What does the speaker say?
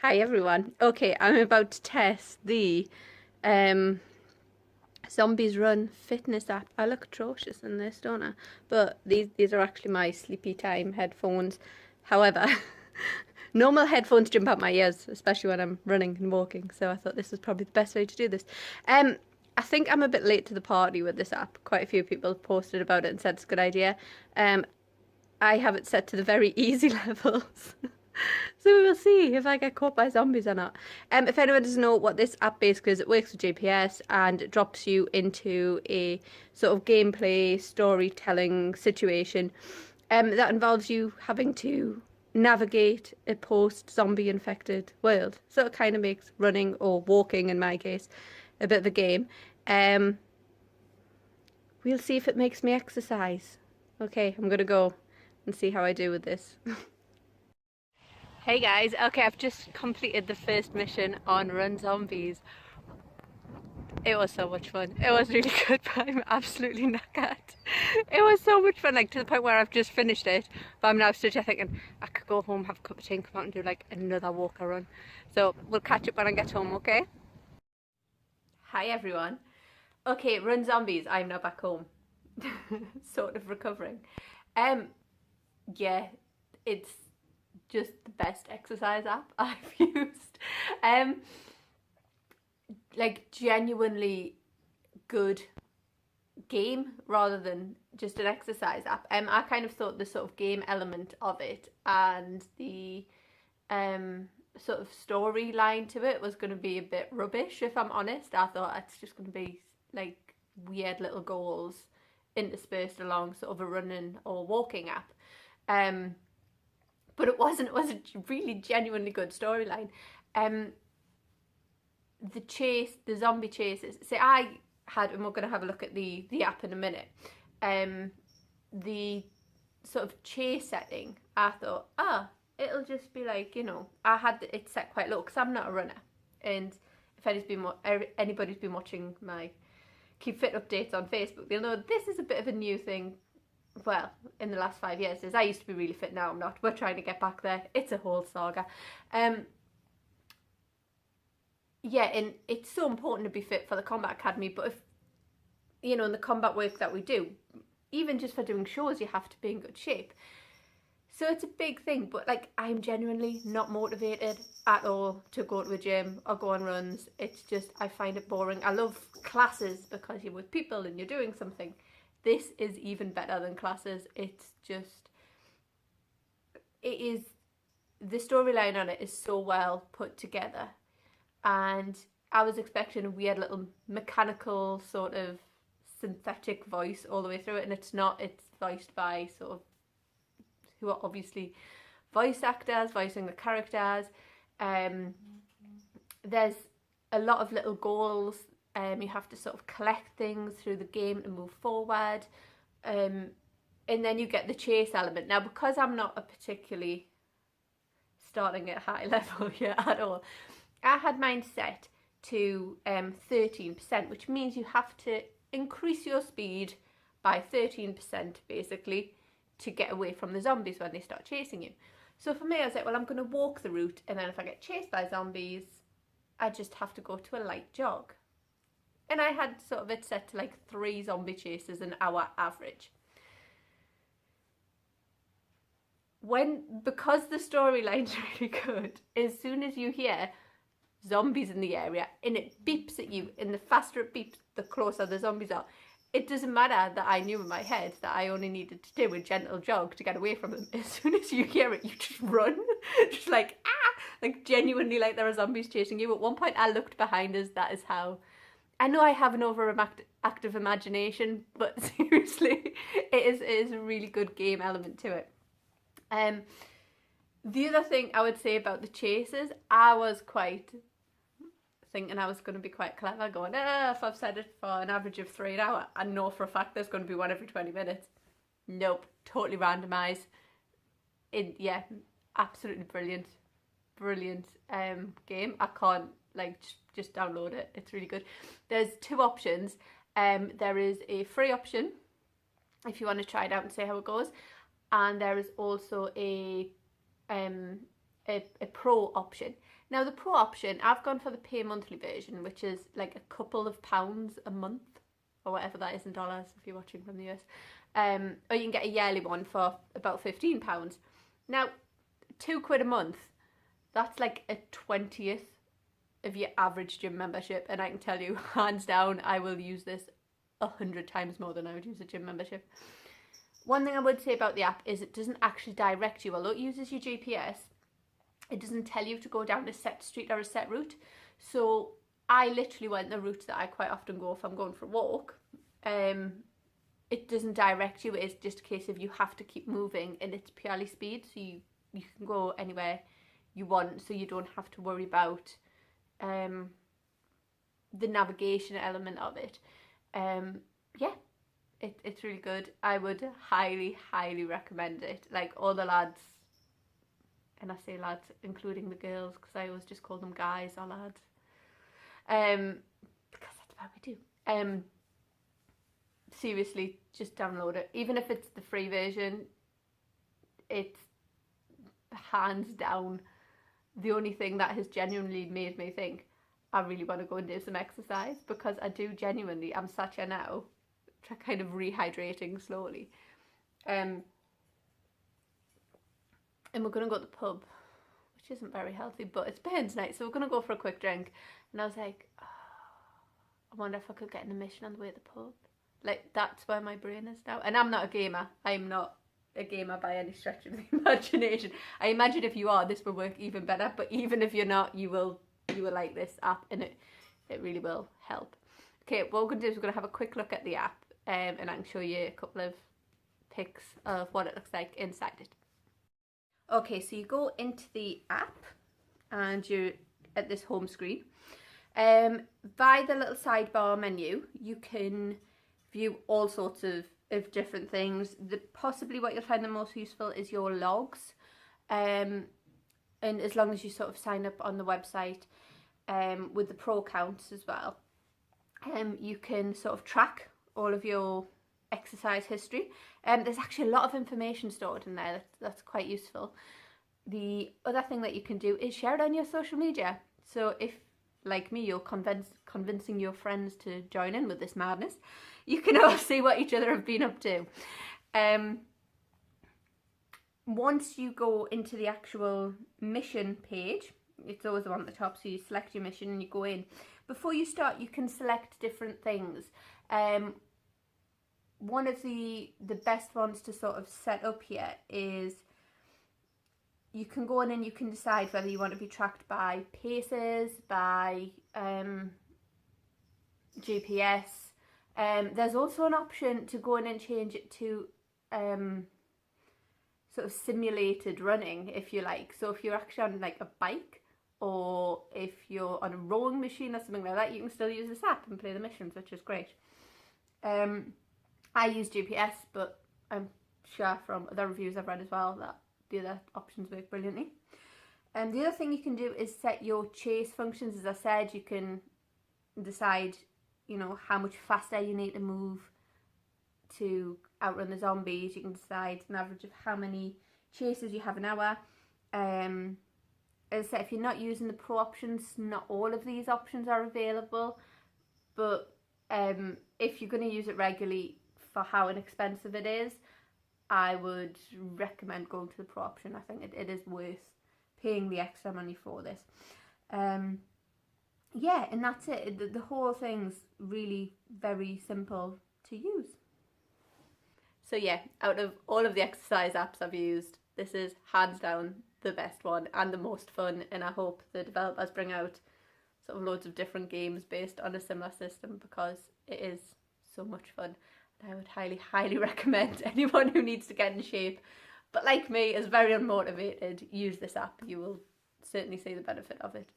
Hi everyone. Okay, I'm about to test the um Zombies Run fitness app. I look atrocious in this, don't I? But these are actually my sleepy time headphones. However, normal headphones jump out my ears, especially when I'm running and walking. So I thought this was probably the best way to do this. I think I'm a bit late to the party with this app. Quite a few people posted about it and said it's a good idea. I have it set to the very easy levels. So we will see if I get caught by zombies or not. If anyone doesn't know what this app basically is, it works with GPS and it drops you into a sort of gameplay storytelling situation that involves you having to navigate a post-zombie infected world. So it kind of makes running or walking, in my case, a bit of a game. Um, we'll see if it makes me exercise. Okay, I'm gonna go and see how I do with this. Hey guys, okay, I've just completed the first mission on Run Zombies. It was so much fun. It was really good, but I'm absolutely knackered. It was so much fun, like to the point where I've just finished it, but I'm now stood here thinking I could go home, have a cup of tea and come out and do like another walk or run. So we'll catch up when I get home, okay? Hi everyone. Okay, Run Zombies, I'm now back home. Sort of recovering. Um, yeah, it's just the best exercise app I've used. Like genuinely good game rather than just an exercise app. I kind of thought the sort of game element of it and the sort of storyline to it was going to be a bit rubbish, if I'm honest. I thought it's just going to be like weird little goals interspersed along sort of a running or walking app. But it wasn't. It was a really genuinely good storyline. The zombie chases. See, I had, and we're going to have a look at the app in a minute. The sort of chase setting, I thought, it'll just be like, I had it set quite low because I'm not a runner, and if anybody's been watching my Keep Fit updates on Facebook, they'll know this is a bit of a new thing. Well, in the last 5 years, is I used to be really fit, now I'm not. We're trying to get back there. It's a whole saga. Yeah, and it's so important to be fit for the Combat Academy, but if, in the combat work that we do, even just for doing shows, you have to be in good shape. So it's a big thing, but like I'm genuinely not motivated at all to go to a gym or go on runs. It's just, I find it boring. I love classes because you're with people and you're doing something. This is even better than classes. It's just, the storyline on it is so well put together. And I was expecting a weird little mechanical sort of synthetic voice all the way through it, and it's not. It's voiced by sort of who are obviously voice actors voicing the characters. There's a lot of little goals. You have to sort of collect things through the game to move forward. And then you get the chase element. Now, because I'm not a particularly starting at high level here at all, I had mine set to 13%, which means you have to increase your speed by 13% basically to get away from the zombies when they start chasing you. So for me, I was like, well, I'm going to walk the route, and then if I get chased by zombies, I just have to go to a light jog. And I had sort of it set to like 3 zombie chases an hour average. Because the storyline's really good, as soon as you hear zombies in the area and it beeps at you, and the faster it beeps, the closer the zombies are. It doesn't matter that I knew in my head that I only needed to do a gentle jog to get away from them. As soon as you hear it, you just run. Just like, like genuinely like there are zombies chasing you. At one point I looked behind us. That is how. I know I have an overactive imagination, but seriously, it is a really good game element to it. The other thing I would say about the chases, I was quite thinking I was going to be quite clever, going, if I've set it for an average of 3 an hour, I know for a fact there's going to be one every 20 minutes. Nope, totally randomised. Yeah, absolutely brilliant game. I can't, like, just download it. It's really good. There's 2 options. There is a free option if you want to try it out and see how it goes, and there is also a a pro option. Now the pro option, I've gone for the pay monthly version, which is like a couple of pounds a month, or whatever that is in dollars if you're watching from the US. Or you can get a yearly one for about £15. Now, £2 a month, that's like a 20th of your average gym membership, and I can tell you, hands down, I will use this 100 times more than I would use a gym membership. One thing I would say about the app is it doesn't actually direct you. Although it uses your GPS, it doesn't tell you to go down a set street or a set route. So I literally went the route that I quite often go if I'm going for a walk. It doesn't direct you. It's just a case of you have to keep moving, and it's purely speed. So you can go anywhere you want, so you don't have to worry about the navigation element of it. Yeah, it's really good. I would highly, highly recommend it. Like, all the lads, and I say lads including the girls, because I always just call them guys or lads, because that's what we do. Seriously, just download it. Even if it's the free version, it's hands down the only thing that has genuinely made me think I really want to go and do some exercise, because I do genuinely. I'm sat here now, kind of rehydrating slowly. And we're going to go to the pub, which isn't very healthy, but it's Burns night, so we're going to go for a quick drink. And I was like, oh, I wonder if I could get an admission on the way to the pub. Like, that's where my brain is now. And I'm not a gamer. I'm not a gamer by any stretch of the imagination. I imagine if you are, this will work even better. But even if you're not, you will like this app, and it really will help. Okay, what we're going to do is we're going to have a quick look at the app, and I can show you a couple of pics of what it looks like inside it. Okay, so you go into the app and you're at this home screen. By the little sidebar menu, you can view all sorts of different things. Possibly what you'll find the most useful is your logs. And as long as you sort of sign up on the website with the pro accounts as well, you can sort of track all of your exercise history. There's actually a lot of information stored in there that's quite useful. The other thing that you can do is share it on your social media. So if, like me, you're convincing your friends to join in with this madness, you can all see what each other have been up to. Once you go into the actual mission page, it's always the one at the top, so you select your mission and you go in. Before you start, you can select different things. One of the best ones to sort of set up here is you can go in and you can decide whether you want to be tracked by paces, by GPS. There's also an option to go in and change it to sort of simulated running, if you like. So if you're actually on like a bike, or if you're on a rowing machine or something like that, you can still use this app and play the missions, which is great. I use GPS, but I'm sure from other reviews I've read as well that the other options work brilliantly. And the other thing you can do is set your chase functions. As I said, you can decide, you know, how much faster you need to move to outrun the zombies. You can decide an average of how many chases you have an hour. As I said, if you're not using the pro options, not all of these options are available, but if you're going to use it regularly for how inexpensive it is, I would recommend going to the pro option. I think it is worth paying the extra money for this. Yeah, and that's it. The whole thing's really very simple to use. So yeah, out of all of the exercise apps I've used, this is hands down the best one and the most fun, and I hope the developers bring out sort of loads of different games based on a similar system, because it is so much fun. I would highly, highly recommend anyone who needs to get in shape, but like me, is very unmotivated, use this app. You will certainly see the benefit of it.